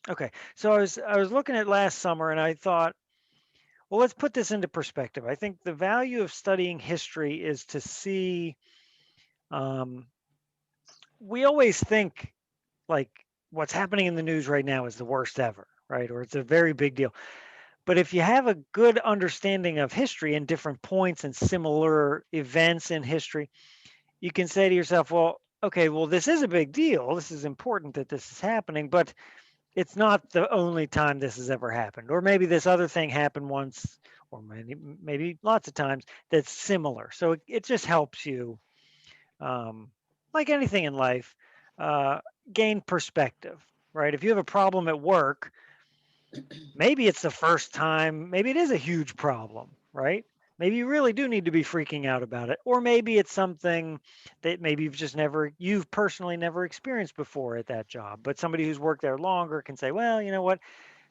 Okay. So I was looking at last summer and I thought, well, let's put this into perspective. I think the value of studying history is to see. Um, we always think like what's happening in the news right now is the worst ever, right? Or it's a very big deal. But if you have a good understanding of history and different points and similar events in history, you can say to yourself, well, okay, well, this is a big deal. This is important that this is happening, but it's not the only time this has ever happened. Or maybe this other thing happened once, or maybe lots of times that's similar. So it just helps you, um, like anything in life, uh, gain perspective, right? If you have a problem at work, maybe it's the first time, maybe it is a huge problem, right? Maybe you really do need to be freaking out about it. Or maybe it's something that maybe you've personally never experienced before at that job. But somebody who's worked there longer can say, well, you know what?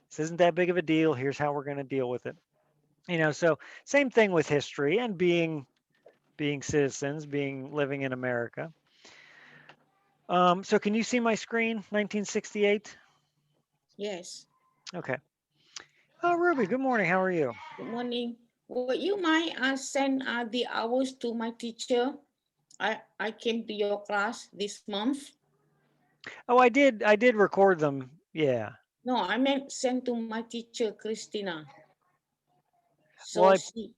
This isn't that big of a deal. Here's how we're going to deal with it. So same thing with history and being citizens, being living in America. So can you see my screen? 1968. Yes. Okay. Oh, Ruby. Good morning. How are you? Good morning. Would you mind send the hours to my teacher? I came to your class this month. Oh, I did record them. Yeah. No, I meant send to my teacher, Christina. Well, So she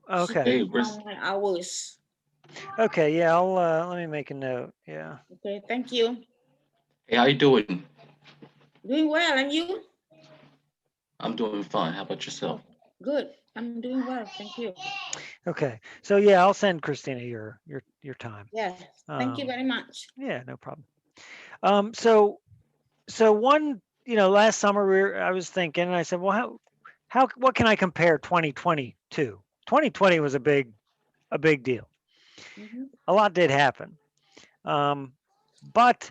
okay. can Hey, count my hours. Okay. Yeah. I'll let me make a note. Yeah. Okay, thank you. hey, how you doing? Doing well, and you? I'm doing fine. How about yourself? Good. I'm doing well, thank you. Okay. So yeah, I'll send Christina your time. Yes, thank you Um, very much. yeah. No problem. So one, last summer I was thinking, and I said, well, what can I compare 2020 to? 2020 was a big deal. Hmm. A lot did happen. Um, but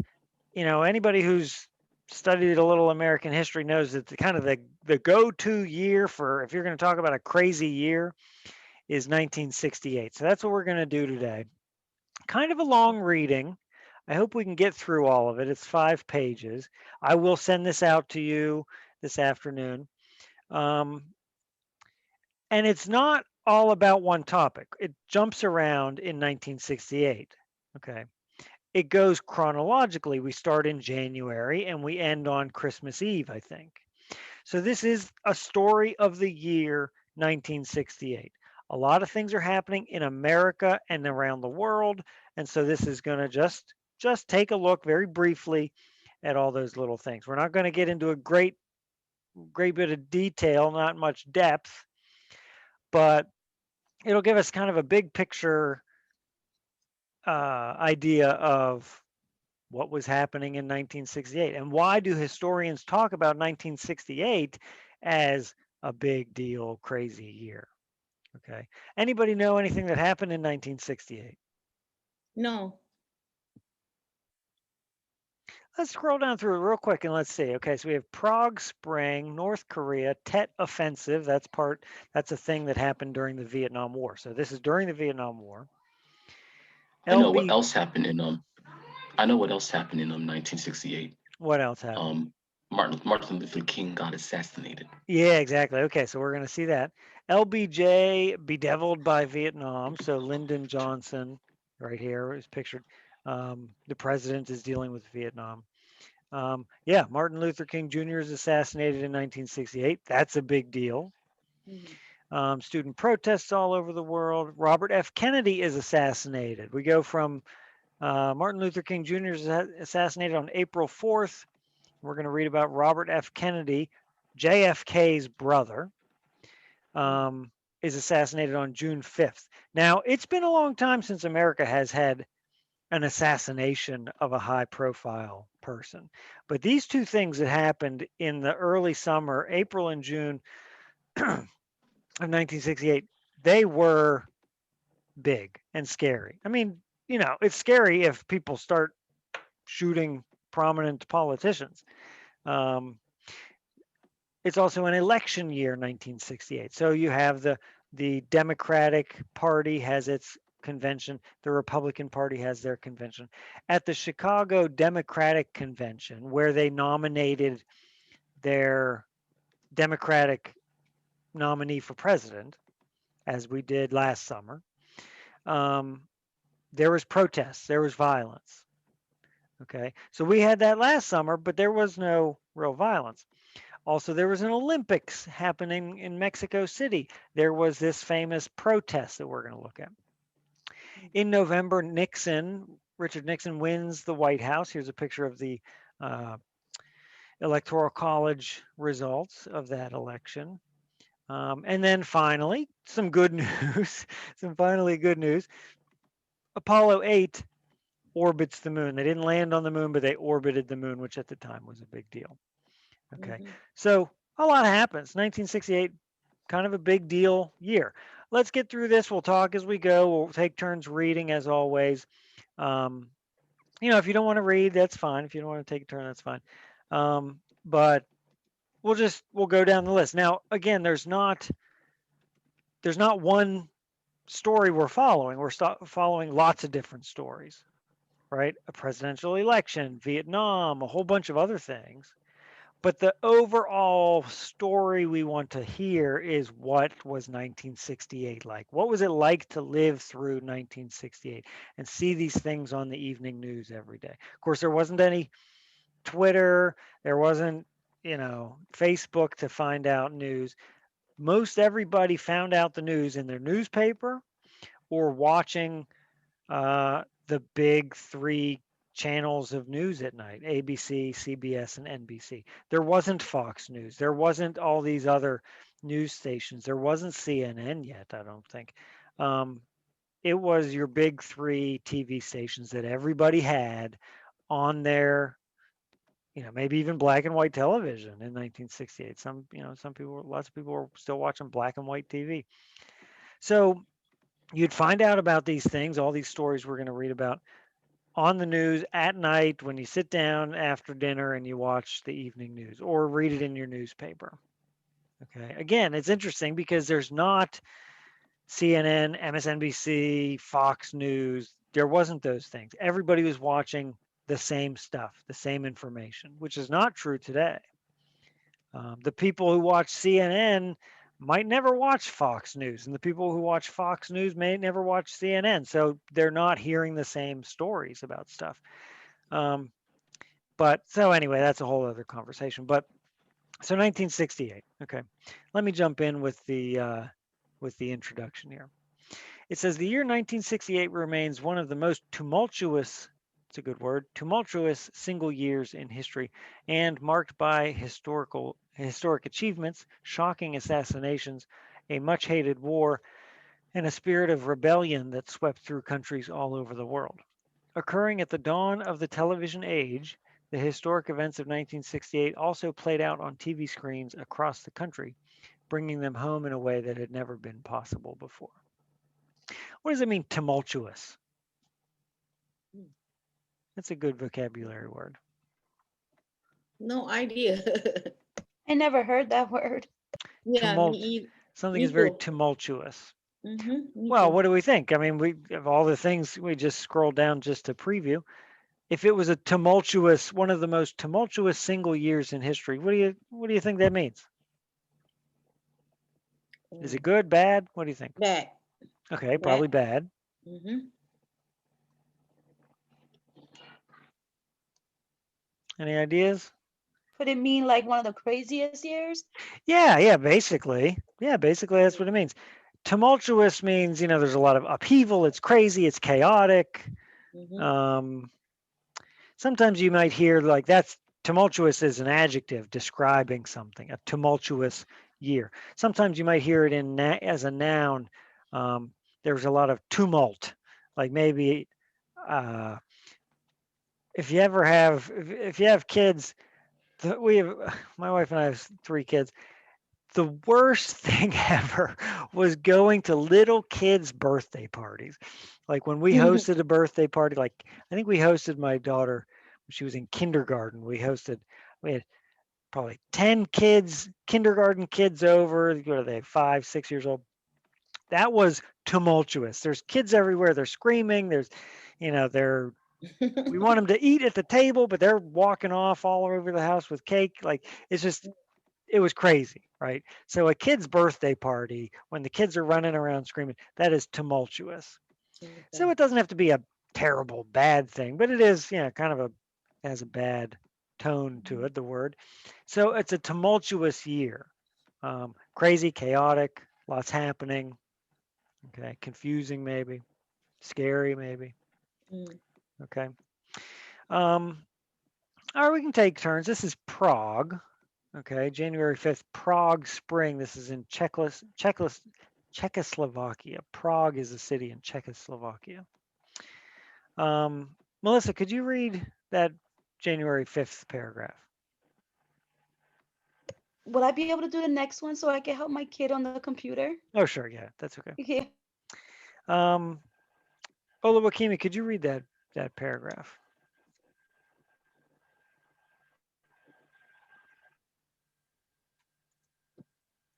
anybody who's studied a little American history knows that the go-to year for if you're going to talk about a crazy year is 1968. So that's what we're going to do today. Kind of a long reading. I hope we can get through all of it. It's 5 pages. I will send this out to you this afternoon. Um, and it's not all about one topic. It jumps around in 1968. Okay. It goes chronologically. We start in January and we end on Christmas Eve, I think. So this is a story of the year 1968. A lot of things are happening in America and around the world, and so this is going to just take a look very briefly at all those little things. We're not going to get into a great bit of detail, not much depth, but it'll give us kind of a big picture idea of what was happening in 1968 and why do historians talk about 1968 as a big deal crazy year. Okay. Anybody know anything that happened in 1968? No. Let's scroll down through it real quick and let's see. Okay, so we have Prague Spring, North Korea, Tet Offensive. That's a thing that happened during the Vietnam War. So this is during the Vietnam War. I know what LB, else happened in I know what else happened in 1968. what else happened? Um, Martin Luther King got assassinated. Yeah, exactly. Okay, so we're going to see that. LBJ, Bedeviled by Vietnam. So Lyndon Johnson, right here, is pictured. The president is dealing with Vietnam. Yeah, Martin Luther King Jr. is assassinated in 1968. That's a big deal. Mhm. Student protests all over the world. Robert F. Kennedy is assassinated. We go from Martin Luther King Jr. is assassinated on April 4th. We're going to read about Robert F. Kennedy, JFK's brother, um, is assassinated on June 5th. Now, it's been a long time since America has had an assassination of a high profile person. But these two things that happened in the early summer, April and June of 1968, they were big and scary. I mean, it's scary if people start shooting prominent politicians. Um, it's also an election year, 1968. So you have the Democratic Party has its convention, the Republican Party has their convention. At the Chicago Democratic Convention, where they nominated their Democratic nominee for president, as we did last summer, there was protests, there was violence. Okay, so we had that last summer, but there was no real violence. Also, there was an Olympics happening in Mexico City. There was this famous protest that we're going to look at. In November, Richard Nixon wins the White House. Here's a picture of the Electoral College results of that election. And then finally, some good news, some finally good news. Apollo 8 orbits the moon. They didn't land on the moon, but they orbited the moon, which at the time was a big deal. Okay, so a lot happens. 1968, kind of a big deal year. Let's get through this. We'll talk as we go. We'll take turns reading as always. If you don't want to read, that's fine. If you don't want to take a turn, that's fine. But we'll go down the list. Now, again, there's not one story we're following. We're following lots of different stories, right? A presidential election, Vietnam, a whole bunch of other things. But the overall story we want to hear is what was 1968 like? What was it like to live through 1968 and see these things on the evening news every day? Of course, there wasn't any Twitter, there wasn't, Facebook to find out news. Most everybody found out the news in their newspaper or watching the big three channels of news at night: ABC, CBS, and NBC. There wasn't Fox News. There wasn't all these other news stations. There wasn't CNN yet, I don't think. It was your big three TV stations that everybody had on their, maybe even black and white television in 1968. Lots of people were still watching black and white TV. So you'd find out about these things, all these stories we're going to read about, on the news at night when you sit down after dinner and you watch the evening news or read it in your newspaper. Okay. Again, it's interesting because there's not CNN, MSNBC, Fox News. There wasn't those things. Everybody was watching the same stuff, the same information, which is not true today. The people who watch CNN might never watch Fox News, and the people who watch Fox News may never watch CNN. So they're not hearing the same stories about stuff. But so anyway, that's a whole other conversation. But so 1968. Okay, let me jump in with the introduction here. It says the year 1968 remains one of the most tumultuous, it's a good word, tumultuous single years in history, and marked by historic achievements, shocking assassinations, a much hated war, and a spirit of rebellion that swept through countries all over the world. Occurring at the dawn of the television age, the historic events of 1968 also played out on TV screens across the country, bringing them home in a way that had never been possible before. What does it mean, tumultuous? That's a good vocabulary word. No idea. I never heard that word. Yeah, Something me is very too. tumultuous. Me Well, too. what do we think? I mean, we of all the things we just scrolled down just to preview. If it was one of the most tumultuous single years in history, what do you think that means? Is it good, bad? What do you think? Bad. Okay, probably bad. Any ideas? Could it mean like one of the craziest years? Yeah, basically. Yeah, basically that's what it means. Tumultuous means, there's a lot of upheaval, it's crazy, it's chaotic. Sometimes you might hear like that's tumultuous as an adjective describing something, a tumultuous year. Sometimes you might hear it as a noun. There's a lot of tumult, like maybe if you have kids, my wife and I have 3 kids. The worst thing ever was going to little kids' birthday parties. Like when we hosted a birthday party, like I think we hosted my daughter when she was in kindergarten. We had probably 10 kids, kindergarten kids over. What are they, 5, 6 years old? That was tumultuous. There's kids everywhere. They're screaming. They're We want them to eat at the table, but they're walking off all over the house with cake. Like it's just, it was crazy, right? So a kid's birthday party, when the kids are running around screaming, that is tumultuous. So Okay. it doesn't have to be a terrible bad thing, but it is, kind of has a bad tone to it, the word. So it's a tumultuous year. Crazy, chaotic, lots happening. Okay, confusing maybe, scary maybe. Mm. Okay. Or we can take turns. This is Prague. Okay, January 5th, Prague Spring. This is in Czechoslovakia. Prague is a city in Czechoslovakia. Melissa, could you read that January 5th paragraph? Would I be able to do the next one so I can help my kid on the computer? Oh, sure. Yeah, that's okay. Yeah. Olawakimi, could you read that paragraph?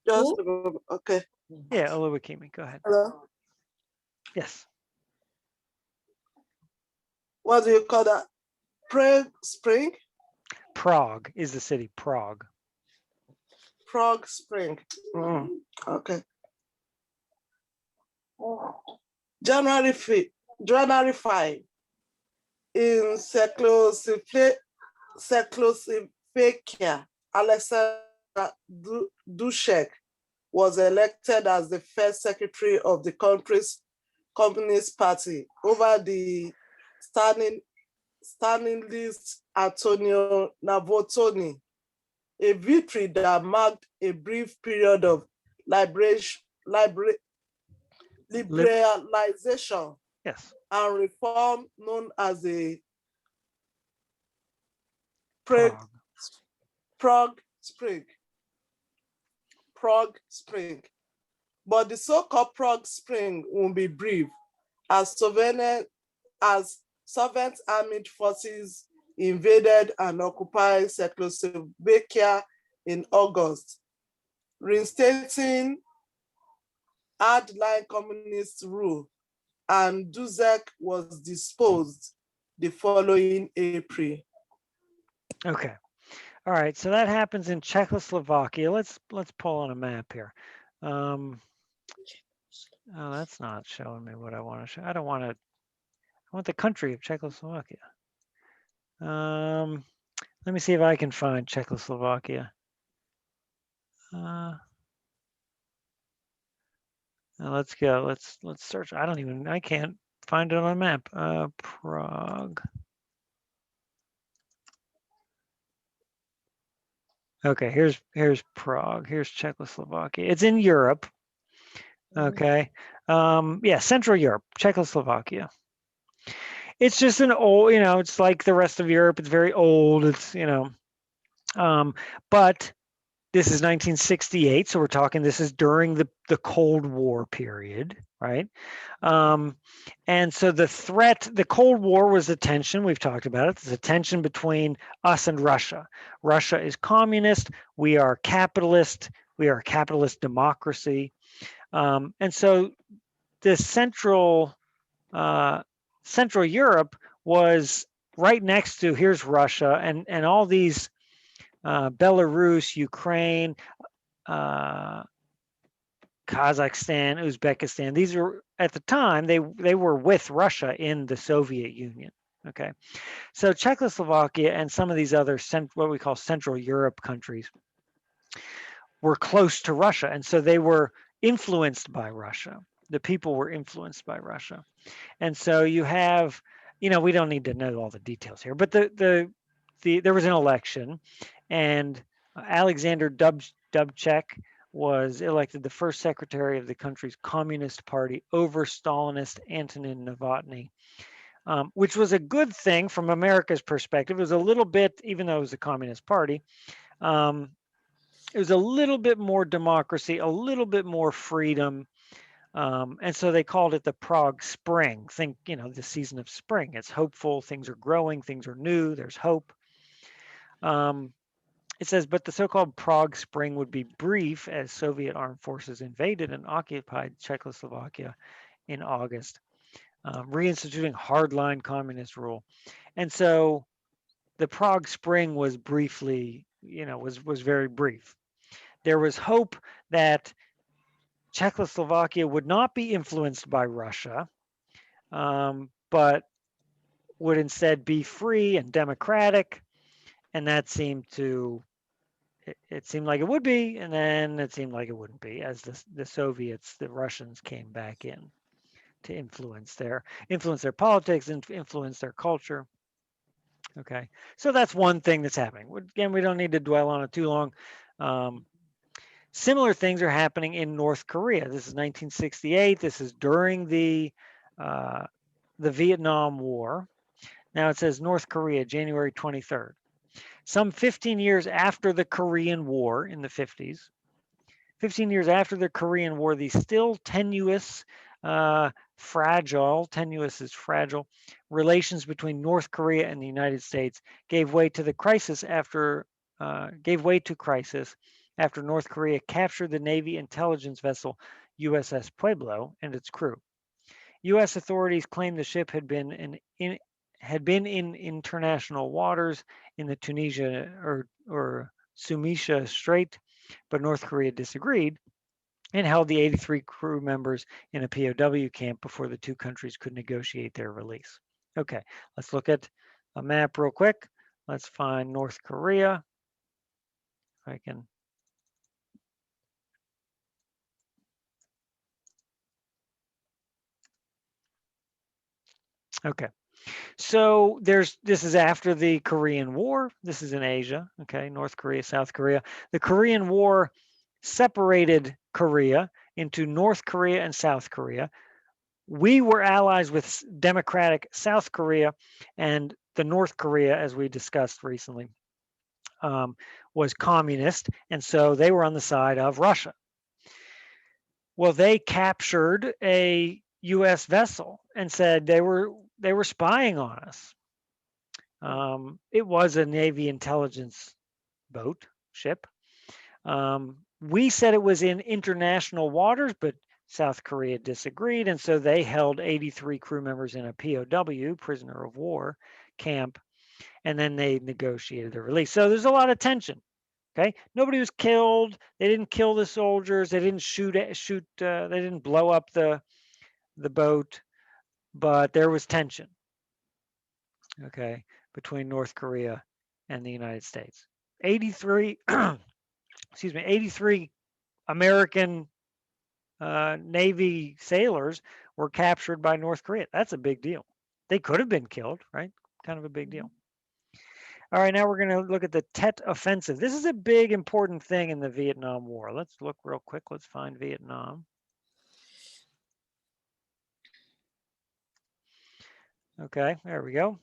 Just Who? okay. Yeah, Olawakimi, go ahead. Hello. Yes. What do you call that? Prague Spring? Prague is the city, Prague. Prague Spring. Okay. January 5 in Czechoslovakia, Alexander Dushek was elected as the first secretary of the country's Communist Party over the standing list Antonio Navotony, a victory that marked a brief period of liberalization Yes. and reform known as the Prague Spring. Prague Spring. But the so-called Prague Spring will be brief, as Soviet armed forces invaded and occupied Czechoslovakia in August, reinstating hardline communist rule, and Duzek was disposed the following April. Okay. All right. So that happens in Czechoslovakia. Let's pull on a map here. Oh, that's not showing me what I want to show. I want the country of Czechoslovakia. Let me see if I can find Czechoslovakia. Let's go. Let's search. I can't find it on a map. Prague. Okay, here's Prague. Here's Czechoslovakia. It's in Europe. Okay. Yeah, Central Europe, Czechoslovakia. It's just an old, it's like the rest of Europe. It's very old. It's, but this is 1968, so we're talking, this is during the Cold War period, right? And so the Cold War was a tension, we've talked about it, there's a tension between us and Russia. Russia is communist, we are capitalist, we are a capitalist democracy. And so this Central Europe was right next to, here's Russia, and all these Belarus, Ukraine, Kazakhstan, Uzbekistan. These were, at the time, they were with Russia in the Soviet Union. Okay, so Czechoslovakia and some of these other what we call Central Europe countries were close to Russia, and so they were influenced by Russia. The people were influenced by Russia, and so you have, we don't need to know all the details here, but there was an election, and Alexander Dubček was elected the first secretary of the country's Communist Party over Stalinist Antonin Novotny, which was a good thing from America's perspective. It was a little bit, even though it was a Communist Party, it was a little bit more democracy, a little bit more freedom. And so they called it the Prague Spring. Think, the season of spring. It's hopeful, things are growing, things are new, there's hope. It says, but the so-called Prague Spring would be brief as Soviet armed forces invaded and occupied Czechoslovakia in August. reinstituting hardline communist rule. And so the Prague Spring was briefly, was very brief. There was hope that Czechoslovakia would not be influenced by Russia, but would instead be free and democratic. And that seemed to, it seemed like it would be, and then it seemed like it wouldn't be, as the Soviets, the Russians came back in to influence their politics and influence their culture. Okay, so that's one thing that's happening. Again, we don't need to dwell on it too long. Similar things are happening in North Korea. This is 1968. This is during the Vietnam War. Now it says North Korea, January 23rd. Some 15 years after the Korean War in the 50s, 15 years after the Korean War, the still tenuous, tenuous is fragile, relations between North Korea and the United States gave way to crisis after North Korea captured the Navy intelligence vessel USS Pueblo and its crew. U.S. authorities claimed the ship had been in international waters in the Tunisia or Sumisha Strait, but North Korea disagreed and held the 83 crew members in a POW camp before the two countries could negotiate their release. Okay, let's look at a map real quick. Let's find North Korea. If I can. Okay. So this is after the Korean War. This is in Asia, okay, North Korea, South Korea. The Korean War separated Korea into North Korea and South Korea. We were allies with democratic South Korea, and the North Korea, as we discussed recently, was communist, and so they were on the side of Russia. Well, they captured a U.S. vessel and said they were spying on us. It was a Navy intelligence ship. We said it was in international waters, but South Korea disagreed, and so they held 83 crew members in a POW, prisoner of war, camp, and then they negotiated their release. So there's a lot of tension. Okay, nobody was killed. They didn't kill the soldiers. They didn't shoot. They didn't blow up the boat, but there was tension. Okay, between North Korea and the United States. 83, 83 American Navy sailors were captured by North Korea. That's a big deal. They could have been killed, right? Kind of a big deal. All right, now we're going to look at the Tet Offensive. This is a big, important thing in the Vietnam War. Let's look real quick. Let's find Vietnam. Okay, there we go.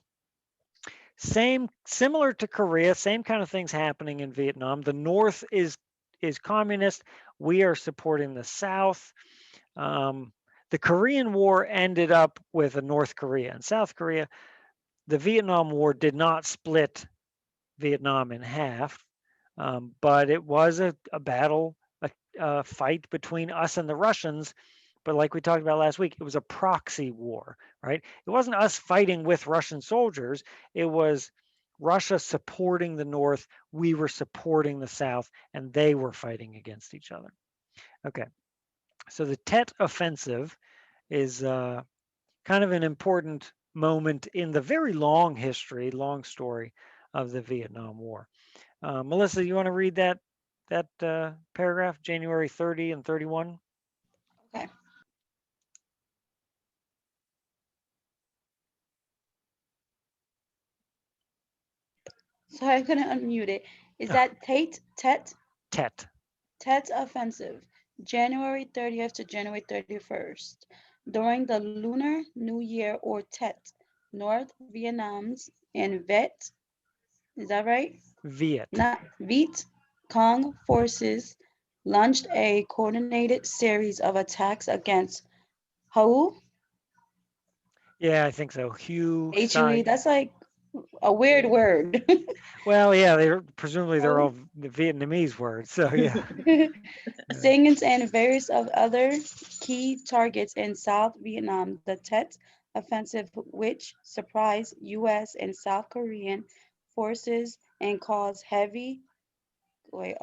Similar to Korea, same kind of things happening in Vietnam. The North is communist. We are supporting the South. The Korean War ended up with a North Korea and South Korea. The Vietnam War did not split Vietnam in half, but it was a battle, a fight between us and the Russians. But like we talked about last week, it was a proxy war, right? It wasn't us fighting with Russian soldiers. It was Russia supporting the North. We were supporting the South, and they were fighting against each other. Okay, so the Tet Offensive is kind of an important moment in the very long story of the Vietnam War. Melissa, you want to read that paragraph, January 30 and 31? Okay. Sorry, I couldn't unmute it. Is that Tet? Tet Offensive, January 30th to January 31st. During the Lunar New Year or Tet, North Vietnam's and Viet, is that right? Viet Cong forces launched a coordinated series of attacks against Hue. Yeah, I think so. Hue. That's like a weird word. Well, yeah, they're all the Vietnamese words. So yeah. Singins and various of other key targets in South Vietnam. The Tet offensive, which surprised U.S. and South Korean forces and caused heavy, wait,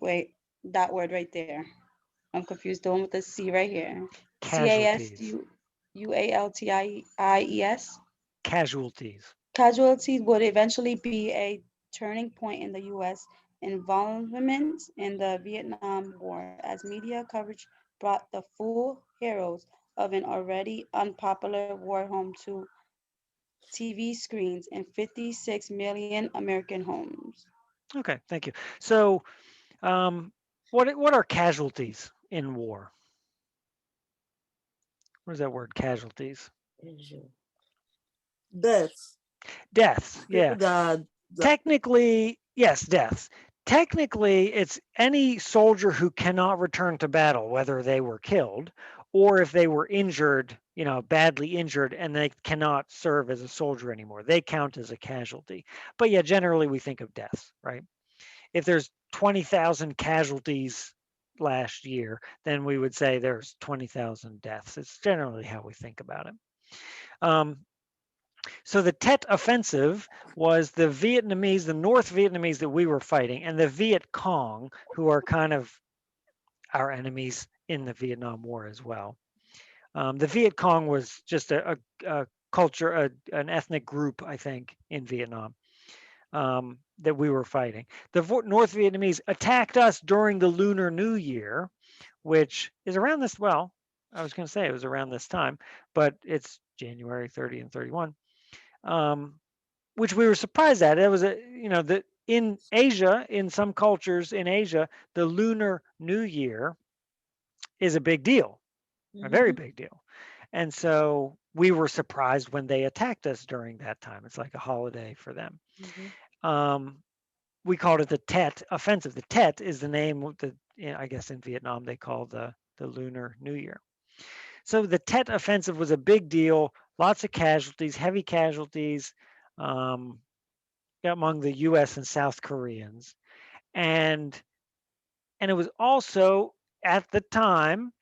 wait, that word right there. I'm confused. The one with the C right here. Casualties. Casualties. Casualties. Casualties would eventually be a turning point in the U.S. involvement in the Vietnam War, as media coverage brought the full heroes of an already unpopular war home to TV screens in 56 million American homes. Okay, thank you. So, what are casualties in war? What is that word? Casualties. Death. Deaths. People Yeah. that Technically, yes, deaths. Technically, it's any soldier who cannot return to battle, whether they were killed or if they were injured, badly injured, and they cannot serve as a soldier anymore. They count as a casualty. But yeah, generally we think of deaths, right? If there's 20,000 casualties last year, then we would say there's 20,000 deaths. It's generally how we think about it. So the Tet Offensive was the Vietnamese, the North Vietnamese that we were fighting, and the Viet Cong, who are kind of our enemies in the Vietnam War as well. The Viet Cong was just a culture, an ethnic group, I think, in Vietnam that we were fighting. The North Vietnamese attacked us during the Lunar New Year, which is around this, well, I was going to say it was around this time, but it's January 30 and 31. Which we were surprised at. It was in Asia, in some cultures in Asia, the Lunar New Year is a big deal, a very big deal. And so we were surprised when they attacked us during that time. It's like a holiday for them. We called it the Tet Offensive. The Tet is the name of I guess in Vietnam they call the Lunar New Year. So the Tet Offensive was a big deal. Lots of casualties, heavy casualties among the U.S. and South Koreans, and it was also at the time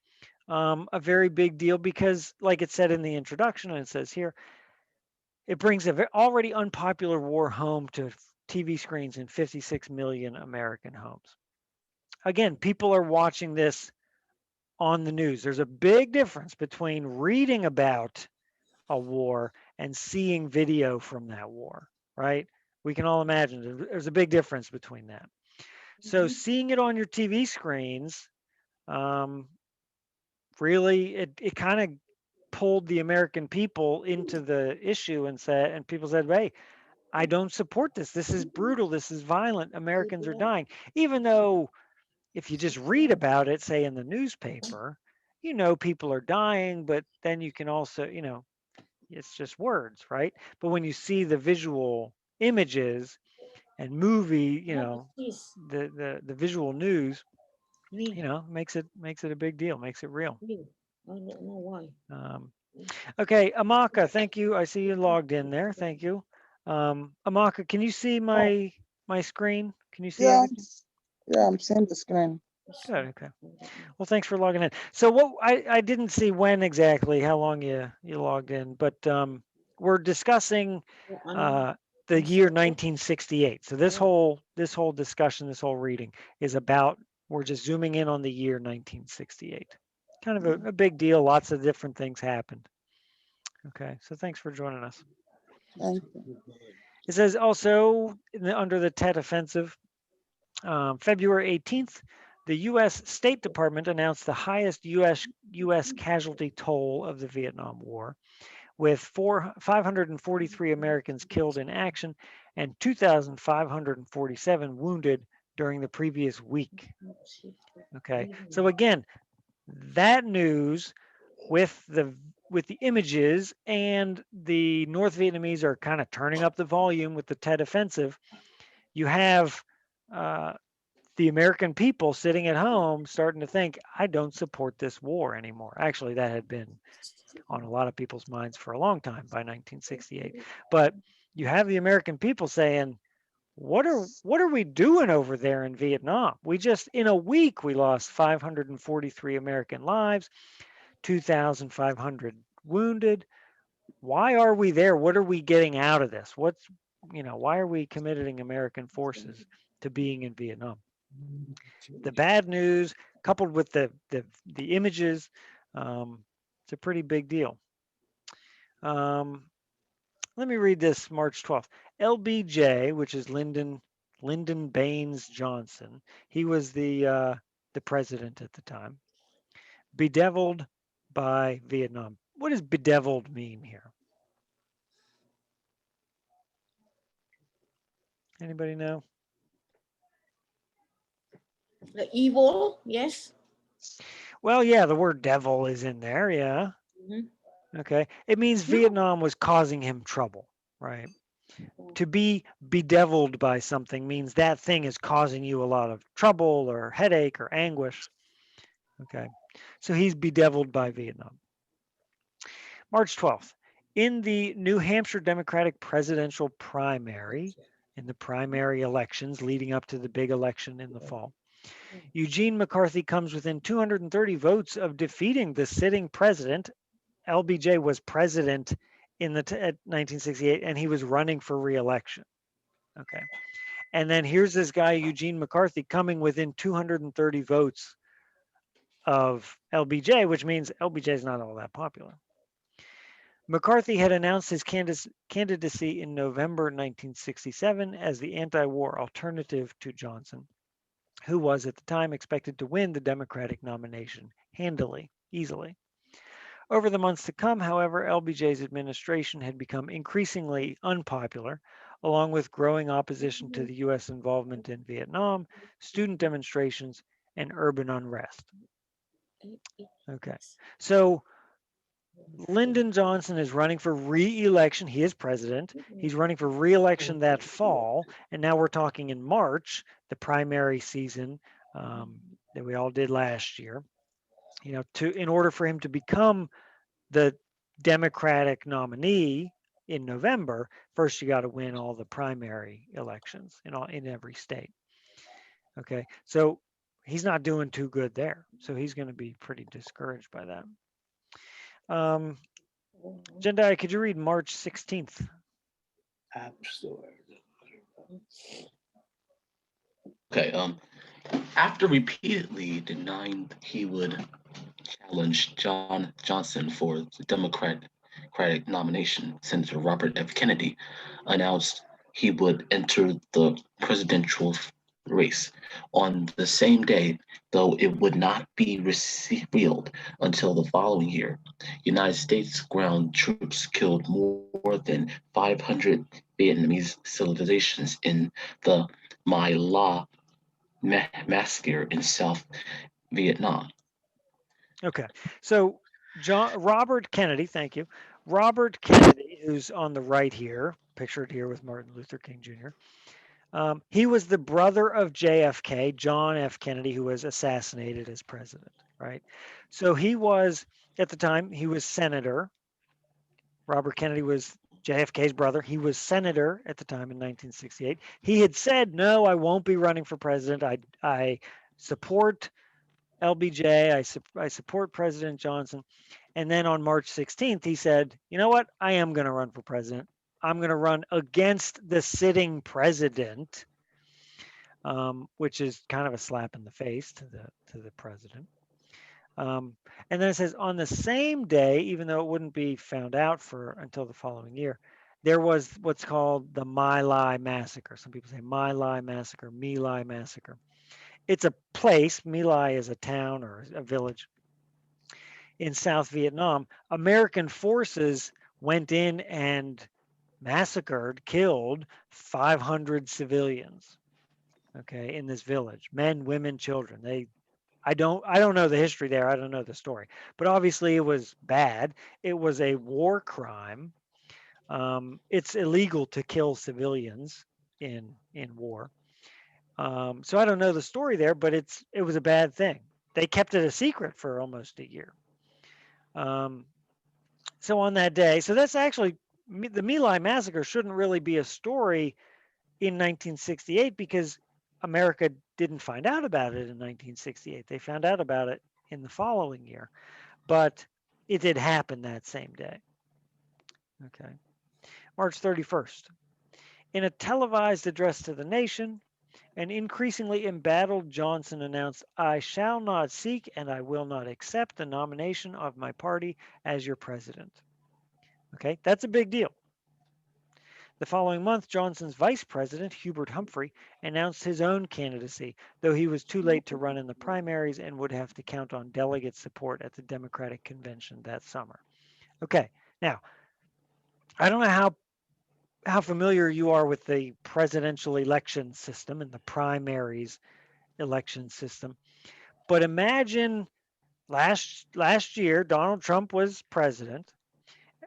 a very big deal because, like it said in the introduction, and it says here, it brings a already unpopular war home to TV screens in 56 million American homes. Again, people are watching this on the news. There's a big difference between reading about a war and seeing video from that war, right? We can all imagine there's a big difference between that. So seeing it on your TV screens, really, it kind of pulled the American people into the issue and people said, hey, I don't support this. This is brutal. This is violent. Americans are dying. Even though if you just read about it, say in the newspaper, people are dying, but then you can also, it's just words, right? But when you see the visual images and movie, the visual news, makes it a big deal, makes it real. I don't know why. Okay, Amaka, thank you. I see you logged in there. Thank you. Amaka, can you see my screen? Can you see Yeah, everything? I'm seeing the screen. Good. Okay. Well, thanks for logging in. So what I didn't see when exactly, how long you logged in, but we're discussing the year 1968. So this whole discussion, this whole reading is about, we're just zooming in on the year 1968. Kind of a big deal. Lots of different things happened. Okay. So thanks for joining us. Thank you. It says also under the Tet Offensive, February 18th, the U.S. State Department announced the highest U.S. casualty toll of the Vietnam War, with 543 Americans killed in action and 2,547 wounded during the previous week. Okay, so again, that news with the images, and the North Vietnamese are kind of turning up the volume with the Tet Offensive. You have the American people sitting at home starting to think, I don't support this war anymore. Actually, that had been on a lot of people's minds for a long time by 1968. But you have the American people saying, what are we doing over there in Vietnam? We just, in a week, we lost 543 American lives, 2,500 wounded. Why are we there? What are we getting out of this? Why are we committing American forces to being in Vietnam? The bad news coupled with the images, it's a pretty big deal. Let me read this March 12th. LBJ, which is Lyndon Baines Johnson, he was the president at the time, bedeviled by Vietnam. What does bedeviled mean here? Anybody know? The evil, yes. Well, yeah, the word devil is in there. Yeah. Mhm. Okay. It means Vietnam was causing him trouble, right? To be bedeviled by something means that thing is causing you a lot of trouble or headache or anguish. Okay. So he's bedeviled by Vietnam. March 12th. In the New Hampshire Democratic presidential primary, in the primary elections leading up to the big election in the fall, Eugene McCarthy comes within 230 votes of defeating the sitting president. LBJ was president at 1968, and he was running for re-election. Okay. And then here's this guy, Eugene McCarthy, coming within 230 votes of LBJ, which means LBJ is not all that popular. McCarthy had announced his candidacy in November 1967 as the anti-war alternative to Johnson, who was at the time expected to win the Democratic nomination handily, easily. Over the months to come, however, LBJ's administration had become increasingly unpopular, along with growing opposition to the U.S. involvement in Vietnam, student demonstrations, and urban unrest. Okay, so Lyndon Johnson is running for re-election. He is president. He's running for re-election that fall, and now we're talking in March, the primary season that we all did last year. In order for him to become the Democratic nominee in November, first you got to win all the primary elections in every state. Okay, so he's not doing too good there, so he's going to be pretty discouraged by that. Jendai, could you read March 16th? App Store. Okay. After repeatedly denying he would challenge John Johnson for the Democratic nomination, Senator Robert F. Kennedy announced he would enter the presidential race on the same day, though it would not be revealed until the following year. United States ground troops killed more than 500 Vietnamese civilians in the My La massacre in South Vietnam. Okay, so Robert Kennedy, thank you. Robert Kennedy, who's on the right here, pictured here with Martin Luther King Jr. He was the brother of JFK, John F. Kennedy, who was assassinated as president, right? So he was, at the time, he was senator. Robert Kennedy was JFK's brother. He was senator at the time in 1968. He had said, no, I won't be running for president. I support LBJ. I support President Johnson. And then on March 16th, he said, you know what? I am going to run for president. I'm going to run against the sitting president, which is kind of a slap in the face to the president. And then it says on the same day, even though it wouldn't be found out until the following year, there was what's called the My Lai massacre. Some people say My Lai massacre, My Lai massacre. It's a place. My Lai is a town or a village in South Vietnam. American forces went in and massacred, killed 500 civilians. Okay, in this village, men, women, children. I don't know the history there. I don't know the story, but obviously it was bad. It was a war crime. It's illegal to kill civilians in war. So I don't know the story there, but it was a bad thing. They kept it a secret for almost a year. So on that day, so that's actually the My Lai massacre shouldn't really be a story in 1968 because America didn't find out about it in 1968. They found out about it in the following year. but it did happen that same day. Okay. March 31st. In a televised address to the nation, an increasingly embattled Johnson announced, "I shall not seek and I will not accept the nomination of my party as your president." Okay, that's a big deal. The following month, Johnson's vice president, Hubert Humphrey, announced his own candidacy, though he was too late to run in the primaries and would have to count on delegate support at the Democratic convention that summer. Okay, now, I don't know how familiar you are with the presidential election system and the primaries election system, but imagine last year Donald Trump was president.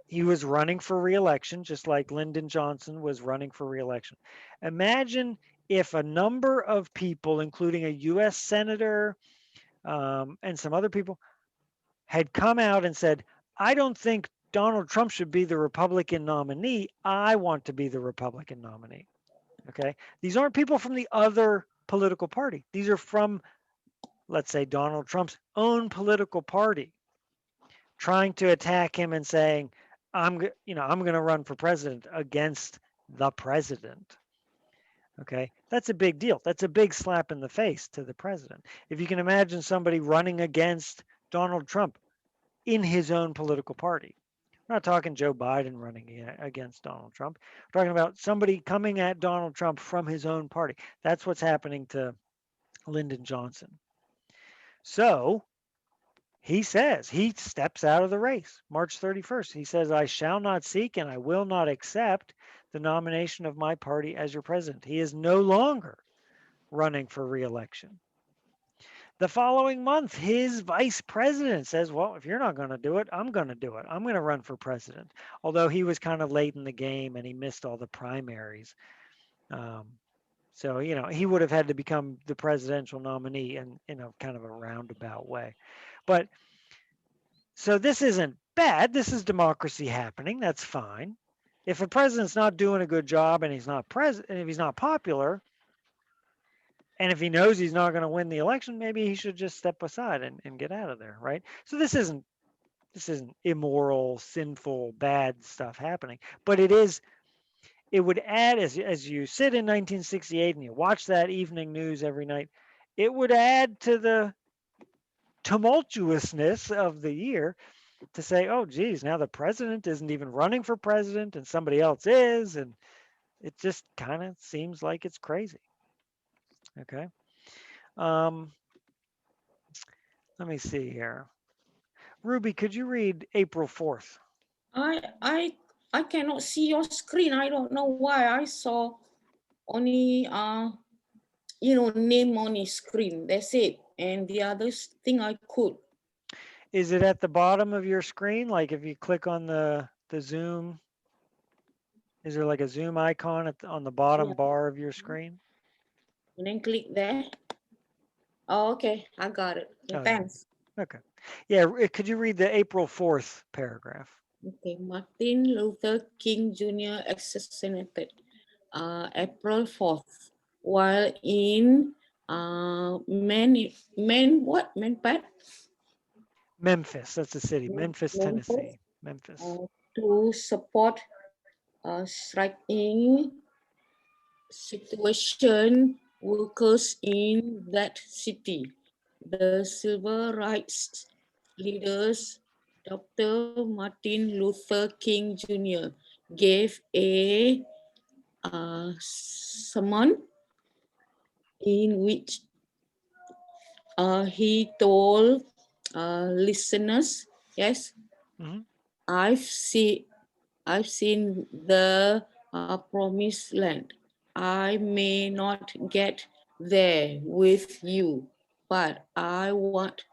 He was running for reelection, just like Lyndon Johnson was running for reelection. Imagine if a number of people, including a U.S. senator and some other people, had come out and said, "I don't think Donald Trump should be the Republican nominee. I want to be the Republican nominee." Okay. These aren't people from the other political party. These are from, let's say, Donald Trump's own political party trying to attack him and saying, I'm going to run for president against the president. Okay. That's a big deal. That's a big slap in the face to the president. If you can imagine somebody running against Donald Trump in his own political party. We're not talking Joe Biden running against Donald Trump. We're talking about somebody coming at Donald Trump from his own party. That's what's happening to Lyndon Johnson. So he says, he steps out of the race March 31st. He says, "I shall not seek and I will not accept the nomination of my party as your president." He is no longer running for reelection. The following month, his vice president says, "Well, if you're not going to do it, I'm going to do it. I'm going to run for president." Although he was kind of late in the game and he missed all the primaries. So, he would have had to become the presidential nominee in a kind of a roundabout way. But so this isn't bad. This is democracy happening. That's fine. If a president's not doing a good job and he's not and if he's not popular, and if he knows he's not going to win the election, maybe he should just step aside and get out of there, right? So this isn't immoral, sinful, bad stuff happening, but it would add, as you sit in 1968 and you watch that evening news every night, it would add to the tumultuousness of the year to say, "Oh, geez, now the president isn't even running for president and somebody else is." And it just kind of seems like it's crazy. Okay. Let me see here. Ruby, could you read April 4th? I cannot see your screen. I don't know why. I saw only name on the screen. That's it. And the other thing I could. Is it at the bottom of your screen? Like if you click on the Zoom, is there like a Zoom icon on the bottom bar of your screen? And then click there. Oh, okay. I got it. Okay, thanks. Okay. Yeah. Could you read the April 4th paragraph? Okay. Martin Luther King Jr. assassinated April 4th while in Memphis. That's the city. Memphis, Tennessee. Memphis. To support striking situation workers in that city. The civil rights leaders, Dr. Martin Luther King Jr., gave a sermon in which he told listeners, yes, Mhm. I've seen the promised land. I may not get there with you, but I want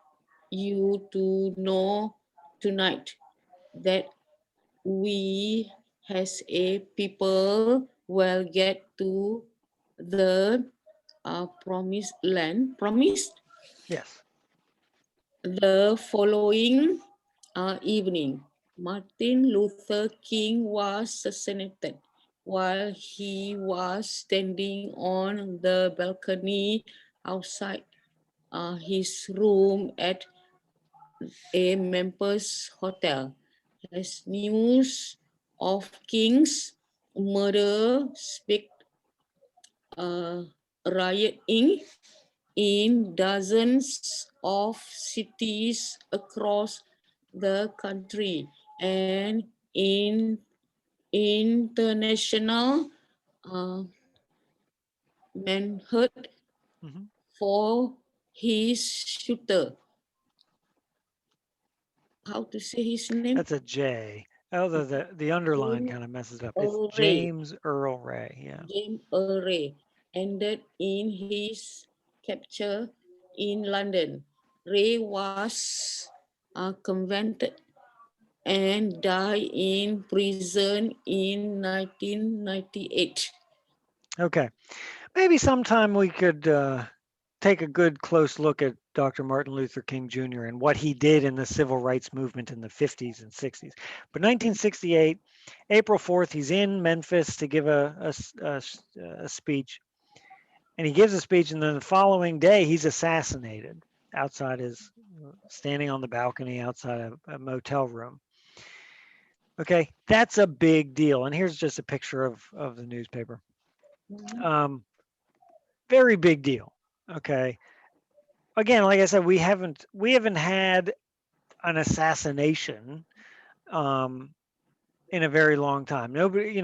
you to know tonight that we as a people will get to the promised land. Promised? Yes. The following evening, Martin Luther King was assassinated while he was standing on the balcony outside his room at a members hotel. As news of King's murder speak rioting in dozens of cities across the country and in international manhunt Mhm. for his shooter. How to say his name? That's a J. Oh, the underline James kind of messes it up. It's Earl Ray. James Earl Ray. Yeah. James Earl Ray ended in his capture in London. Ray was convicted and died in prison in 1998. Okay. Maybe sometime we could take a good close look at Dr. Martin Luther King Jr. and what he did in the civil rights movement in the 50s and 60s. But 1968, April 4th, he's in Memphis to give a speech. And he gives a speech, and then the following day, he's assassinated outside his, standing on the balcony outside a motel room. Okay, that's a big deal. And here's just a picture of the newspaper. Very big deal. Okay. Again, like I said, we haven't had an assassination in a very long time. Nobody,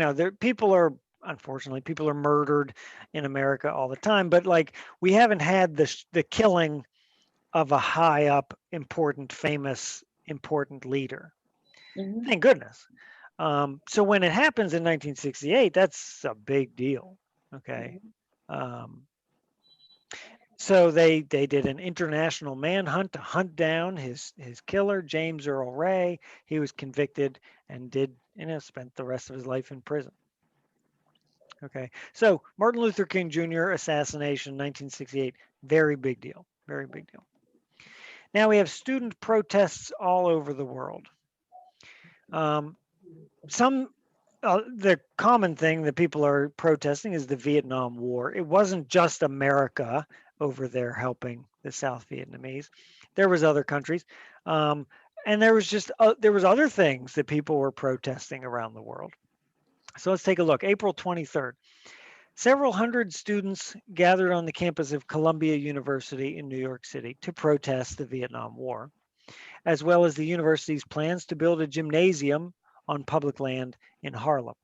unfortunately people are murdered in America all the time, but like we haven't had the killing of a high up, important, famous, important leader. Mhm. Thank goodness. So when it happens in 1968, that's a big deal. Okay. So they did an international manhunt to hunt down his killer, James Earl Ray. He was convicted and spent the rest of his life in prison. Okay. So Martin Luther King Jr. assassination, 1968, very big deal. Very big deal. Now we have student protests all over the world. The common thing that people are protesting is the Vietnam War. It wasn't just America over there helping the South Vietnamese. There was other countries, and there was other things that people were protesting around the world. So let's take a look. April 23rd. Several hundred students gathered on the campus of Columbia University in New York City to protest the Vietnam War, as well as the university's plans to build a gymnasium on public land in Harlem.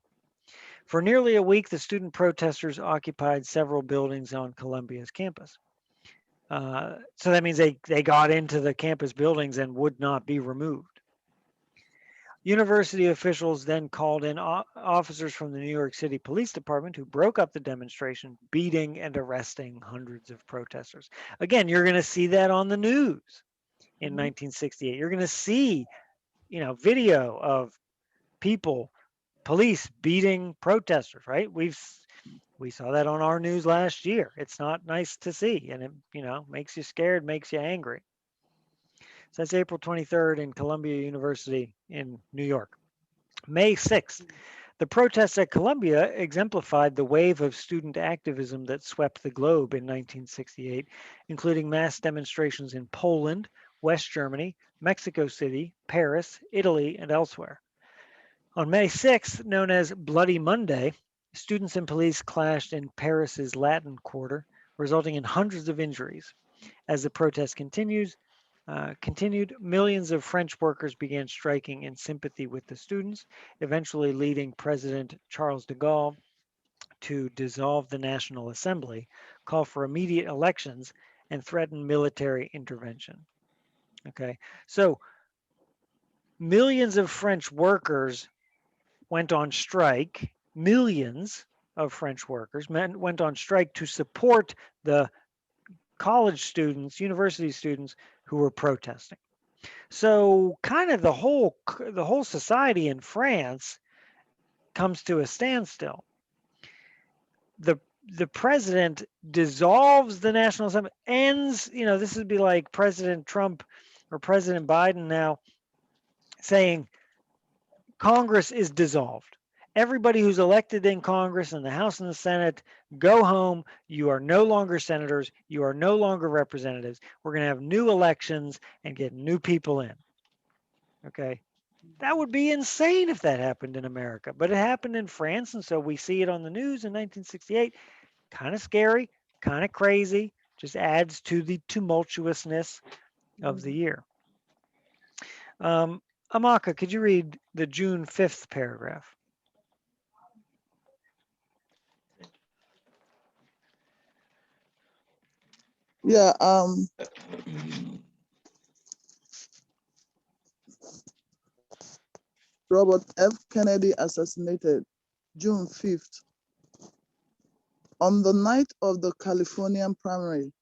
For nearly a week, the student protesters occupied several buildings on Columbia's campus. So that means they got into the campus buildings and would not be removed. University officials then called in officers from the New York City Police Department who broke up the demonstration, beating and arresting hundreds of protesters. Again, you're going to see that on the news in 1968. You're going to see, video of people, police beating protesters, right? We saw that on our news last year. It's not nice to see, and it, makes you scared, makes you angry. So that's April 23rd in Columbia University in New York. May 6th, the protests at Columbia exemplified the wave of student activism that swept the globe in 1968, including mass demonstrations in Poland, West Germany, Mexico City, Paris, Italy, and elsewhere. On May 6th, known as Bloody Monday, students and police clashed in Paris's Latin Quarter, resulting in hundreds of injuries. As the protest continued, millions of French workers began striking in sympathy with the students, eventually leading President Charles de Gaulle to dissolve the National Assembly, call for immediate elections, and threaten military intervention. Okay, so millions of French workers went on strike. Millions of French workers went on strike to support the college students, university students who were protesting. So kind of the whole society in France comes to a standstill. The president dissolves the National Assembly, ends, this would be like President Trump or President Biden now saying Congress is dissolved. everybody who's elected in Congress and the House and the Senate, go home. You are no longer senators. You are no longer representatives. We're going to have new elections and get new people in. Okay. That would be insane if that happened in America, but it happened in France. And so we see it on the news in 1968. Kind of scary, kind of crazy, just adds to the tumultuousness of the year. Amaka, could you read the June 5th paragraph? Yeah, Robert F. Kennedy assassinated June 5th. On the night of the Californian primary,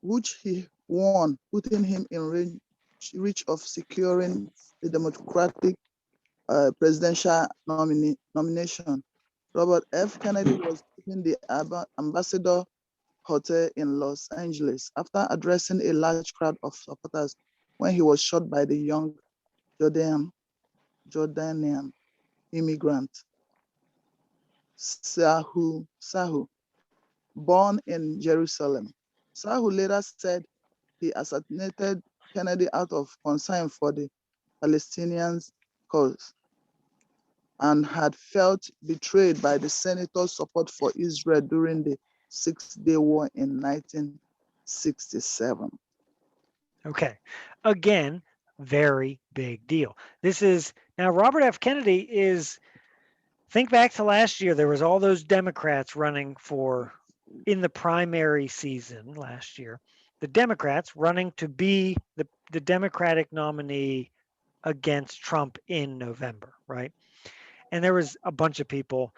which he won, putting him in reach of securing the Democratic presidential nomination, Robert F. Kennedy was in the Ambassador Hotel in Los Angeles after addressing a large crowd of supporters when he was shot by the young Jordanian immigrant Sahu, born in Jerusalem. Sahu later said he assassinated Kennedy out of concern for the Palestinians' cause and had felt betrayed by the senator's support for Israel during the Six-Day War in 1967. Okay. Again, very big deal. This is now Robert F. Kennedy is, think back to last year, there was all those Democrats running for, in the primary season last year, the Democrats running to be the Democratic nominee against Trump in November, right? And there was a bunch of people.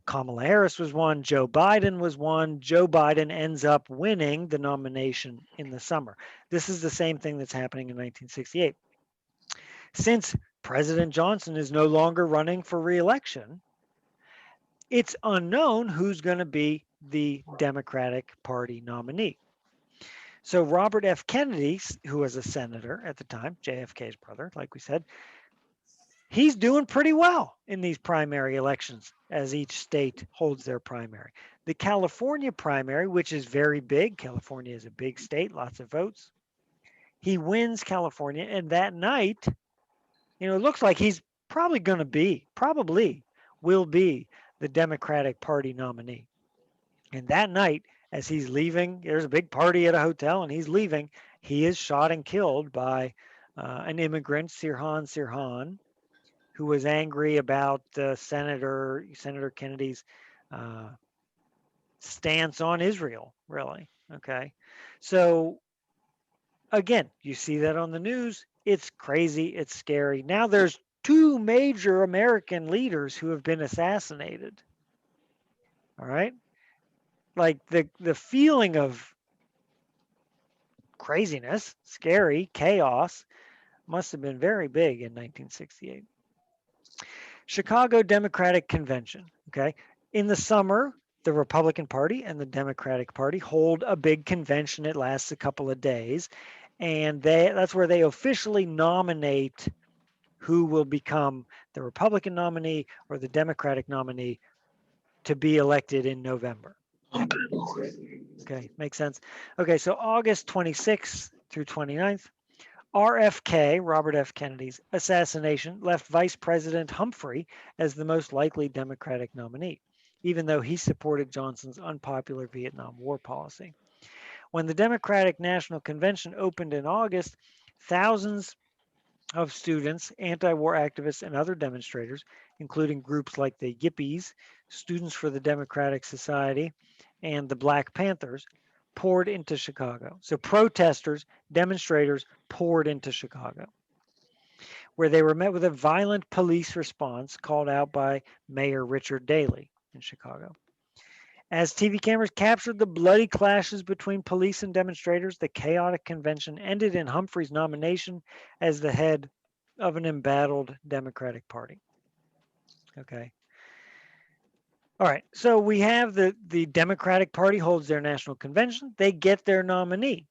Kamala Harris was one. Joe Biden was one. Joe Biden ends up winning the nomination in the summer. This is the same thing that's happening in 1968. Since President Johnson is no longer running for re-election, it's unknown who's going to be the Democratic Party nominee. So Robert F. Kennedy, who was a senator at the time, JFK's brother, like we said, he's doing pretty well in these primary elections as each state holds their primary. The California primary, which is very big, California is a big state, lots of votes. He wins California, and that night, it looks like he's probably will be the Democratic Party nominee. And that night, as he's leaving, there's a big party at a hotel, and he's leaving. He is shot and killed by an immigrant, Sirhan, who was angry about Senator Kennedy's stance on Israel, really. Okay. So again, you see that on the news. It's crazy. It's scary. Now there's two major American leaders who have been assassinated. All right. Like the feeling of craziness, scary, chaos must have been very big in 1968. Chicago Democratic Convention. Okay. In the summer, the Republican Party and the Democratic Party hold a big convention. It lasts a couple of days. And that's where they officially nominate who will become the Republican nominee or the Democratic nominee to be elected in November. Okay, makes sense. Okay, so August 26th through 29th, RFK, Robert F. Kennedy's assassination left Vice President Humphrey as the most likely Democratic nominee, even though he supported Johnson's unpopular Vietnam War policy. When the Democratic National Convention opened in August, thousands of students, anti-war activists, and other demonstrators, including groups like the Yippies, Students for the Democratic Society, and the Black Panthers, poured into Chicago. So protesters, demonstrators poured into Chicago, where they were met with a violent police response called out by Mayor Richard Daley in Chicago. As TV cameras captured the bloody clashes between police and demonstrators, the chaotic convention ended in Humphrey's nomination as the head of an embattled Democratic Party. Okay. All right. So we have the Democratic Party holds their national convention. They get their nominee.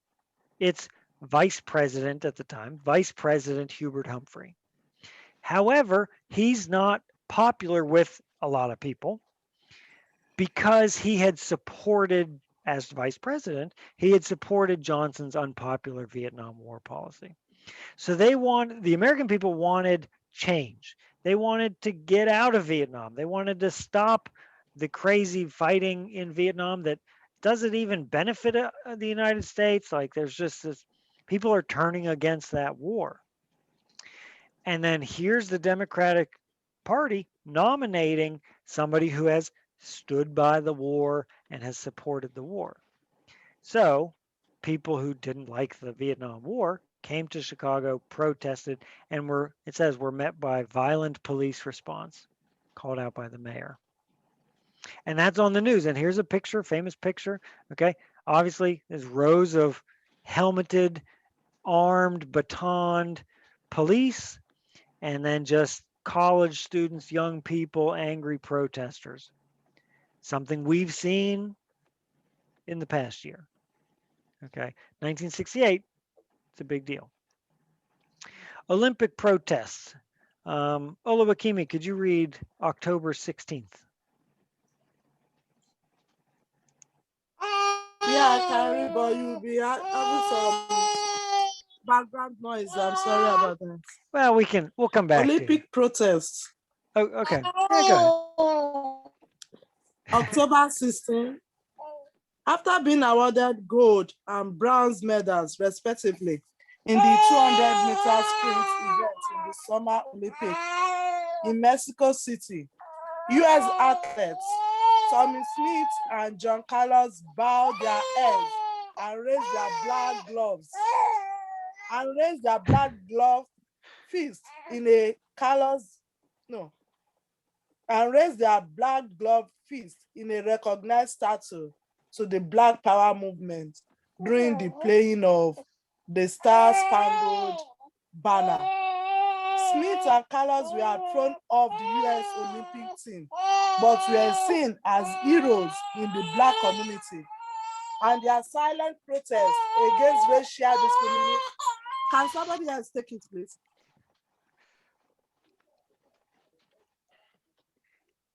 It's Vice President at the time, Vice President Hubert Humphrey. However, he's not popular with a lot of people because he had supported, as vice president, he had supported Johnson's unpopular Vietnam War policy. So the American people wanted change. They wanted to get out of Vietnam. They wanted to stop the crazy fighting in Vietnam that doesn't even benefit the United States. Like there's just this, people are turning against that war. And then here's the Democratic Party nominating somebody who has stood by the war and has supported the war. So people who didn't like the Vietnam War came to Chicago, protested, and it says were met by violent police response called out by the mayor. And that's on the news. And here's a picture, famous picture. Okay. Obviously, there's rows of helmeted, armed, batoned police, and then just college students, young people, angry protesters. Something we've seen in the past year. Okay. 1968, it's a big deal. Olympic protests. Olawakimi, could you read October 16th? Yeah, I can read, but you'll be having some background noise. I'm sorry about that. Well, we'll come back to you. Olympic protests. Oh, okay. Yeah, go ahead. October 16. After being awarded gold and bronze medals, respectively, in the 200-meter sprint event in the Summer Olympics in Mexico City, U.S. athletes Tommy Smith and John Carlos bowed their heads and raised their black glove fist in a recognized statue to the Black Power movement during the playing of the Star Spangled Banner. Smith and Carlos were thrown off the U.S. Olympic team, but were seen as heroes in the Black community. And their silent protest against racial discrimination. Can somebody else take it, please?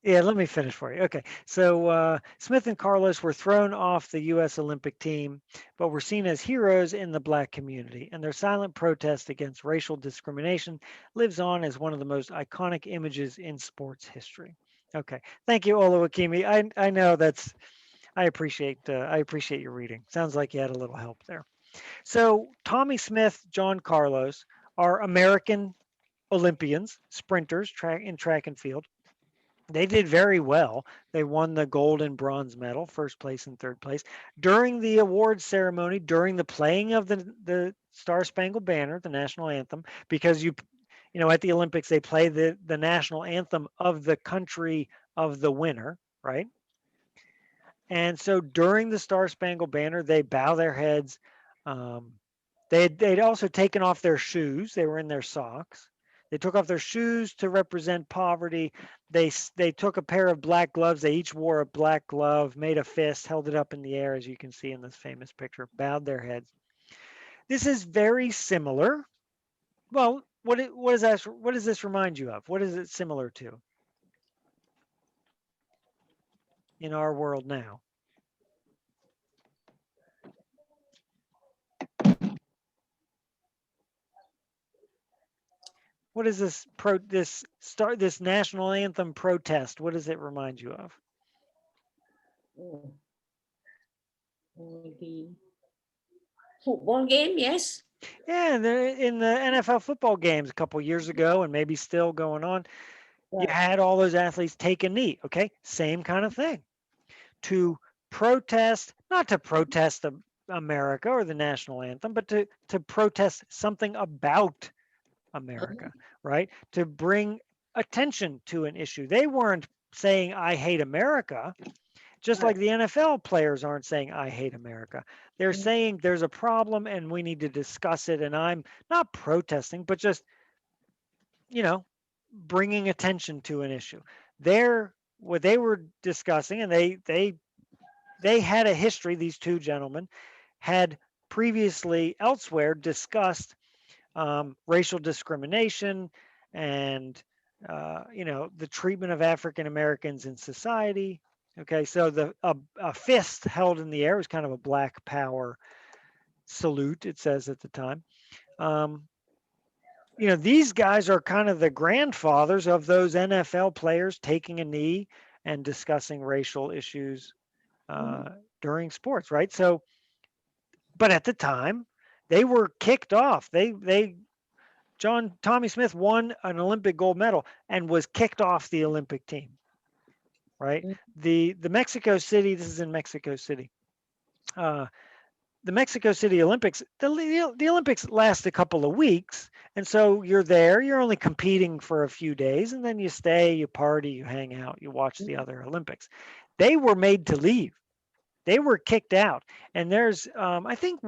Yeah, let me finish for you. Okay, so Smith and Carlos were thrown off the U.S. Olympic team, but were seen as heroes in the Black community, and their silent protest against racial discrimination lives on as one of the most iconic images in sports history. Okay, thank you, Olawakimi. I know I appreciate your reading. Sounds like you had a little help there. So Tommy Smith, John Carlos are American Olympians, sprinters, in track and field. They did very well. They won the gold and bronze medal, first place and third place. During the awards ceremony, during the playing of the Star Spangled Banner, the national anthem, because you know at the Olympics they play the national anthem of the country of the winner, right? And so during the Star Spangled Banner, they bow their heads. They'd also taken off their shoes. They were in their socks. They took off their shoes to represent poverty. They took a pair of black gloves. They each wore a black glove, made a fist, held it up in the air, as you can see in this famous picture, bowed their heads. This is very similar. Well, what does this remind you of? What is it similar to in our world now? What is this national anthem protest? What does it remind you of? The football game, yes. Yeah, in the NFL football games a couple years ago, and maybe still going on, you had all those athletes take a knee. Okay, same kind of thing. To protest, not to protest America or the national anthem, but to protest something about America, right? To bring attention to an issue. They weren't saying, I hate America, just like the NFL players aren't saying, I hate America. They're saying there's a problem and we need to discuss it. And I'm not protesting, but just, bringing attention to an issue. What they were discussing, and they had a history, these two gentlemen had previously elsewhere discussed racial discrimination and the treatment of African Americans in society. Okay, so a fist held in the air was kind of a Black Power salute, it says at the time. These guys are kind of the grandfathers of those NFL players taking a knee and discussing racial issues during sports, right? So, but at the time, they were kicked off. Tommy Smith won an Olympic gold medal and was kicked off the Olympic team, right? The Mexico City, this is in Mexico City. The Mexico City Olympics, the Olympics last a couple of weeks. And so you're there, you're only competing for a few days, and then you stay, you party, you hang out, you watch the other Olympics. They were made to leave. They were kicked out. And there's, I think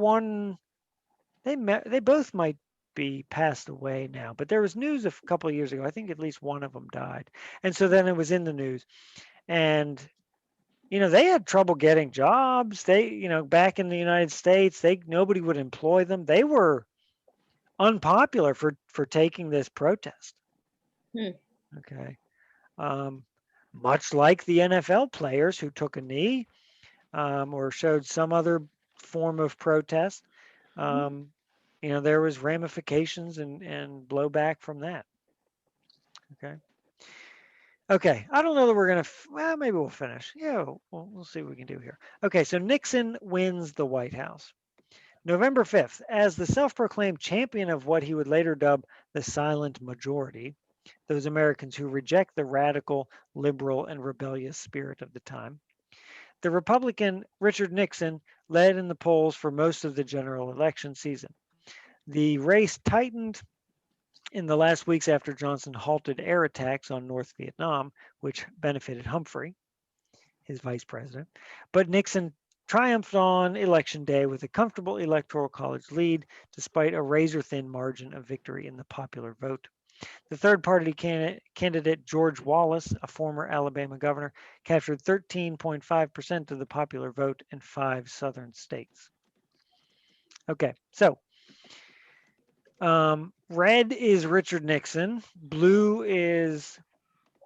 they both might be passed away now, but there was news a couple of years ago. I think at least one of them died. And so then it was in the news. And they had trouble getting jobs. They, back in the United States, nobody would employ them. They were unpopular for taking this protest. Okay. Much like the NFL players who took a knee or showed some other form of protest, there was ramifications and blowback from that. Okay. Okay, I don't know that we're going to, well, maybe we'll finish. Yeah, we'll see what we can do here. Okay, so Nixon wins the White House. November 5th, as the self-proclaimed champion of what he would later dub the silent majority, those Americans who reject the radical, liberal, and rebellious spirit of the time, the Republican Richard Nixon led in the polls for most of the general election season. The race tightened in the last weeks after Johnson halted air attacks on North Vietnam, which benefited Humphrey, his vice president. But Nixon triumphed on election day with a comfortable electoral college lead, despite a razor-thin margin of victory in the popular vote. The third party candidate, George Wallace, a former Alabama governor, captured 13.5% of the popular vote in 5 southern states. Okay, so red is Richard Nixon. Blue is,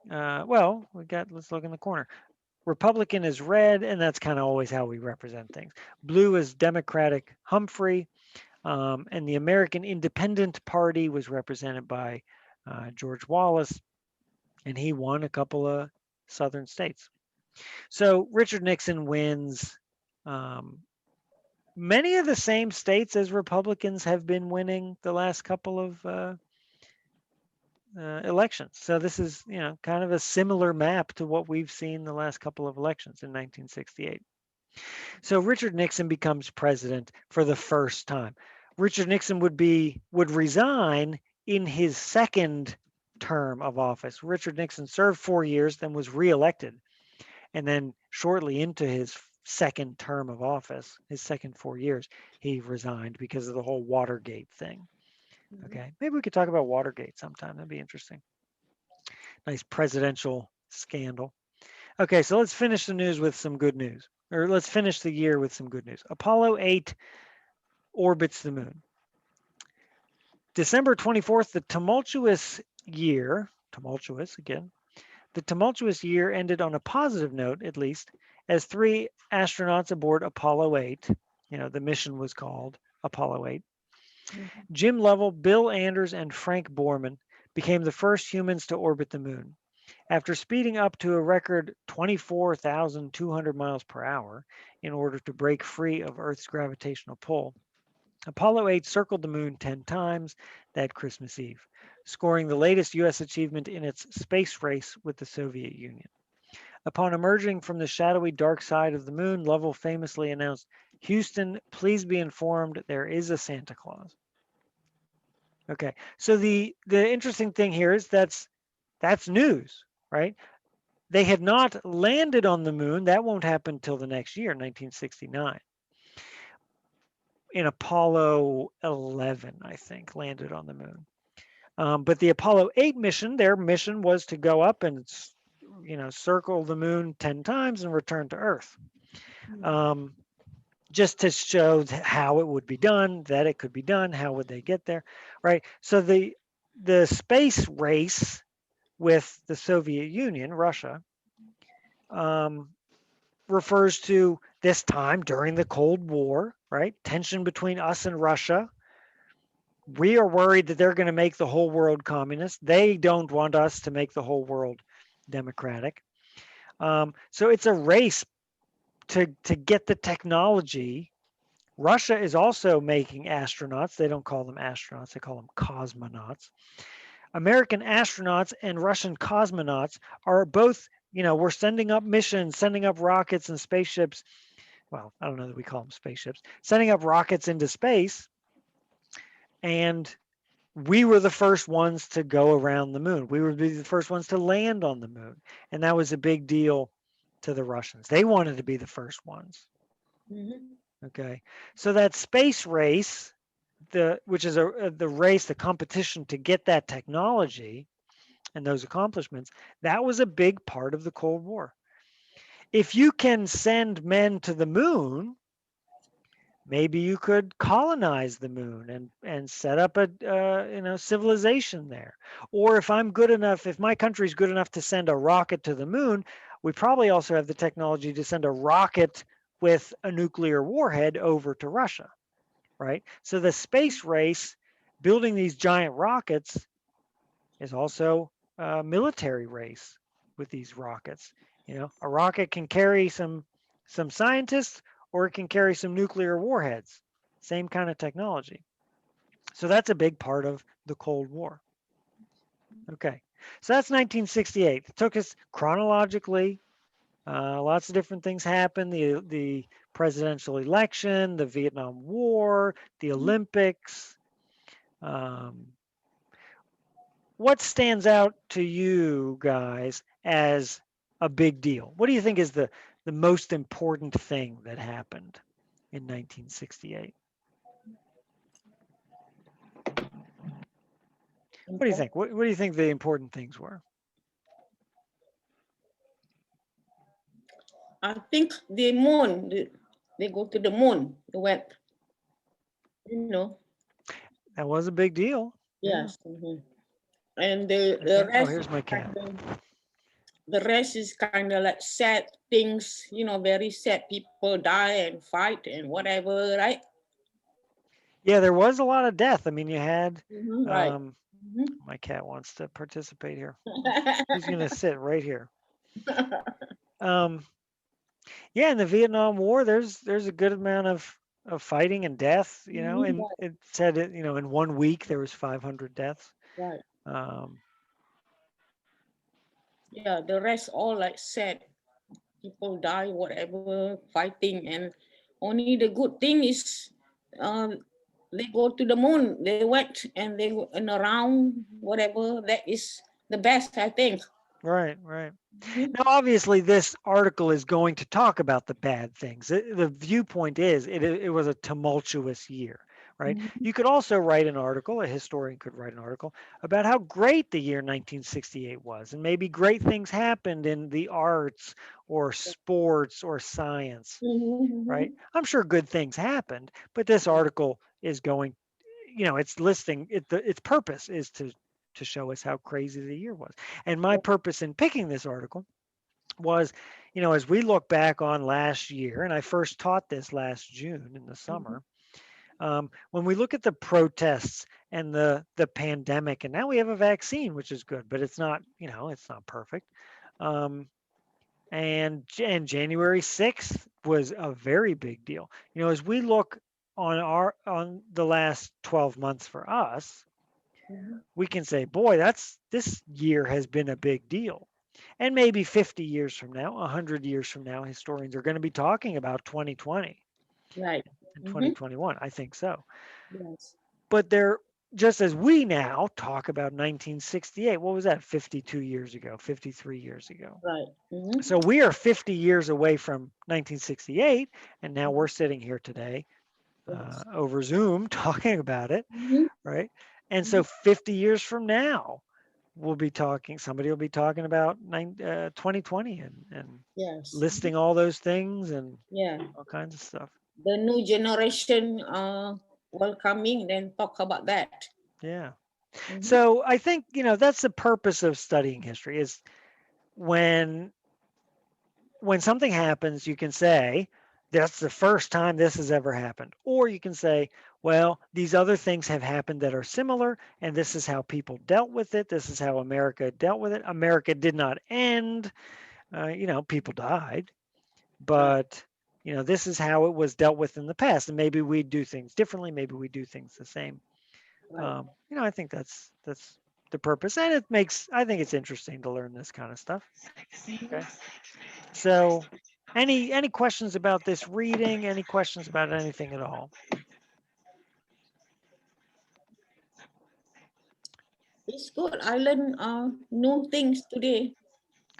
let's look in the corner. Republican is red, and that's kind of always how we represent things. Blue is Democratic Humphrey, and the American Independent Party was represented by George Wallace, and he won a couple of southern states. So Richard Nixon wins many of the same states as Republicans have been winning the last couple of elections. So this is, kind of a similar map to what we've seen the last couple of elections in 1968. So Richard Nixon becomes president for the first time. Richard Nixon would resign in his second term of office. Richard Nixon served 4 years, then was reelected. And then shortly into his second term of office, his second 4 years, he resigned because of the whole Watergate thing. Okay, maybe we could talk about Watergate sometime. That'd be interesting. Nice presidential scandal. Okay, so let's finish the news with some good news. Or let's finish the year with some good news. Apollo 8 orbits the moon. December 24th, the tumultuous year ended on a positive note, at least, as 3 astronauts aboard Apollo 8, the mission was called Apollo 8, Jim Lovell, Bill Anders, and Frank Borman became the first humans to orbit the moon. After speeding up to a record 24,200 miles per hour in order to break free of Earth's gravitational pull, Apollo 8 circled the moon 10 times that Christmas Eve, scoring the latest U.S. achievement in its space race with the Soviet Union. Upon emerging from the shadowy dark side of the moon, Lovell famously announced, "Houston, please be informed there is a Santa Claus." Okay, so the interesting thing here is that's news, right? They had not landed on the moon. That won't happen until the next year, 1969. In Apollo 11, I think, landed on the moon. But the Apollo 8 mission, their mission was to go up and, circle the moon 10 times and return to Earth. Just to show how it would be done, that it could be done, how would they get there, right? So the space race with the Soviet Union, Russia, refers to this time during the Cold War, right? Tension between us and Russia. We are worried that they're going to make the whole world communist. They don't want us to make the whole world democratic. So it's a race to get the technology. Russia is also making astronauts. They don't call them astronauts, they call them cosmonauts. American astronauts and Russian cosmonauts are both, we're sending up missions, sending up rockets and spaceships. Well, I don't know that we call them spaceships, sending up rockets into space. And we were the first ones to go around the moon. We would be the first ones to land on the moon. And that was a big deal to the Russians. They wanted to be the first ones. Okay. So that space race, which is the race, the competition to get that technology and those accomplishments, that was a big part of the Cold War. If you can send men to the moon, maybe you could colonize the moon and set up a civilization there. Or if I'm good enough, if my country's good enough to send a rocket to the moon, we probably also have the technology to send a rocket with a nuclear warhead over to Russia, right? So the space race, building these giant rockets, is also a military race with these rockets. A rocket can carry some scientists, or it can carry some nuclear warheads. Same kind of technology. So that's a big part of the Cold War. Okay, so that's 1968. It took us chronologically. Lots of different things happened. The presidential election, the Vietnam War, the Olympics. What stands out to you guys as a big deal? What do you think is the most important thing that happened in 1968? What do you think? What do you think the important things were? I think the moon, they go to the moon, they went, That was a big deal. yes. And the Okay. rest, Here's my cat. The rest is kind of like sad things, very sad. People die and fight and whatever, right? Yeah, there was a lot of death. I mean, you had Right. my cat wants to participate here. He's going to sit right here. Yeah, in the Vietnam War, there's a good amount of fighting and death, and it said in 1 week there was 500 deaths. Right. Yeah, the rest all like sad. People die, whatever, fighting, and only the good thing is they go to the moon. They went and they and around whatever. That is the best, I think. Right. Now, obviously, this article is going to talk about the bad things. The viewpoint is it was a tumultuous year, right? You could also write an article, a historian could write an article about how great the year 1968 was, and maybe great things happened in the arts or sports or science, right? I'm sure good things happened, but this article is going, it's listing its purpose is to show us how crazy the year was. And my purpose in picking this article was, as we look back on last year, and I first taught this last June in the summer, when we look at the protests and the pandemic, and now we have a vaccine, which is good, but it's not, it's not perfect. And January 6th was a very big deal. As we look on the last 12 months for us, we can say, boy, this year has been a big deal. And maybe 50 years from now, 100 years from now, historians are going to be talking about 2020. Right. And 2021. I think so. Yes. But just as we now talk about 1968, what was that, 52 years ago, 53 years ago? Right. So we are 50 years away from 1968, and now we're sitting here today over Zoom talking about it, right? And so 50 years from now, somebody will be talking about 2020 and yes. listing all those things and Yeah. all kinds of stuff. The new generation will coming, then talk about that. Yeah. Mhm. So I think, that's the purpose of studying history is when something happens, you can say, that's the first time this has ever happened. Or you can say, well, these other things have happened that are similar, and this is how people dealt with it. This is how America dealt with it. America did not end. People died, but this is how it was dealt with in the past. And maybe we do things differently. Maybe we do things the same. Right. I think that's the purpose, and I think it's interesting to learn this kind of stuff. Okay. So, any questions about this reading? Any questions about anything at all? It's good. I learned new things today.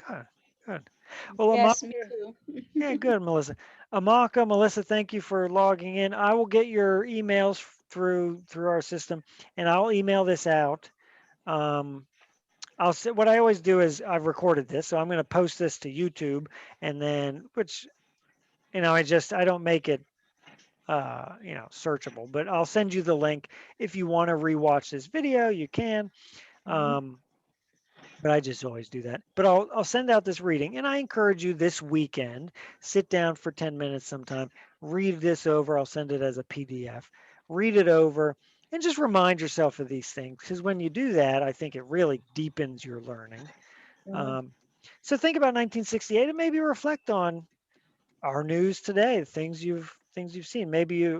Good, good. Well, Yes, me Amaka, too. yeah, good, Melissa. Amaka, Melissa, thank you for logging in. I will get your emails through our system, and I'll email this out. Um, what I always do is I've recorded this, so I'm going to post this to YouTube, and then I don't make it searchable, but I'll send you the link if you want to rewatch this video. You can. Um, but I just always do that. But I'll send out this reading, and I encourage you this weekend, sit down for 10 minutes sometime, read this over. I'll send it as a PDF. Read it over and just remind yourself of these things, because when you do that, I think it really deepens your learning. Mhm. So think about 1968 and maybe reflect on our news today, things you've seen. Maybe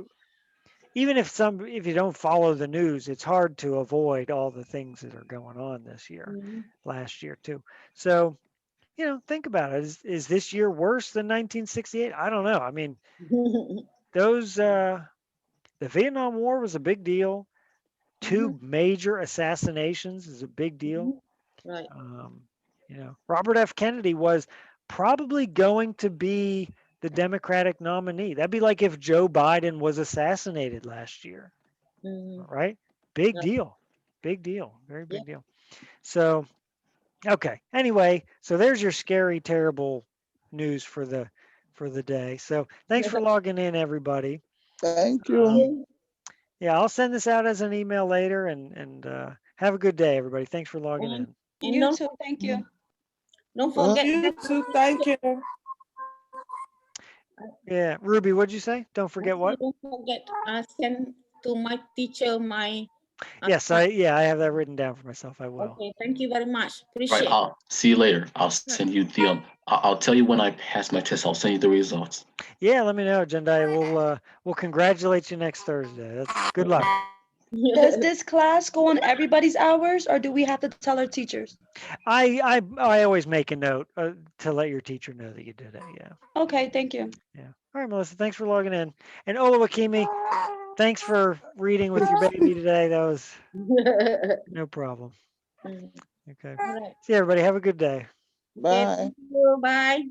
even if you don't follow the news, it's hard to avoid all the things that are going on this year, Mhm. last year too. So, think about it. Is this year worse than 1968? I don't know. I mean, those the Vietnam War was a big deal. Two Mhm. major assassinations is a big deal. Mhm. Right. Um, Robert F. Kennedy was probably going to be the Democratic nominee. That'd be like if Joe Biden was assassinated last year, Mhm. right? Big Right. deal. Big deal. Very Yeah. big deal. So, okay. Anyway, so there's your scary, terrible news for the day. So, thanks for logging in, everybody. Thank you. Um, yeah, I'll send this out as an email later, and have a good day, everybody. Thanks for logging And, in. and You too. Thank you. don't Bye. forget You too. Thank you. Yeah, Ruby, what'd you say? Don't I forget say what? don't forget send to my teacher my Yes, card. I have that written down for myself. I will. Okay, thank you very much. Right. Appreciate. I'll see you later. I'll Right. send you the I'll tell you when I pass my test. I'll send you the results. Yeah, let me know, Jendai. We'll congratulate you next Thursday. That's good luck. Does this class go on everybody's hours or do we have to tell our teachers? I always make a note to let your teacher know that you did it. Yeah. Okay, thank you. Yeah. All right, Melissa. Thanks for logging in. And Olawakimi, thanks for reading with your baby today. That was no problem. Mm, Okay. all right. See you, everybody. Have a good day. Okay, Bye. thank you. Bye.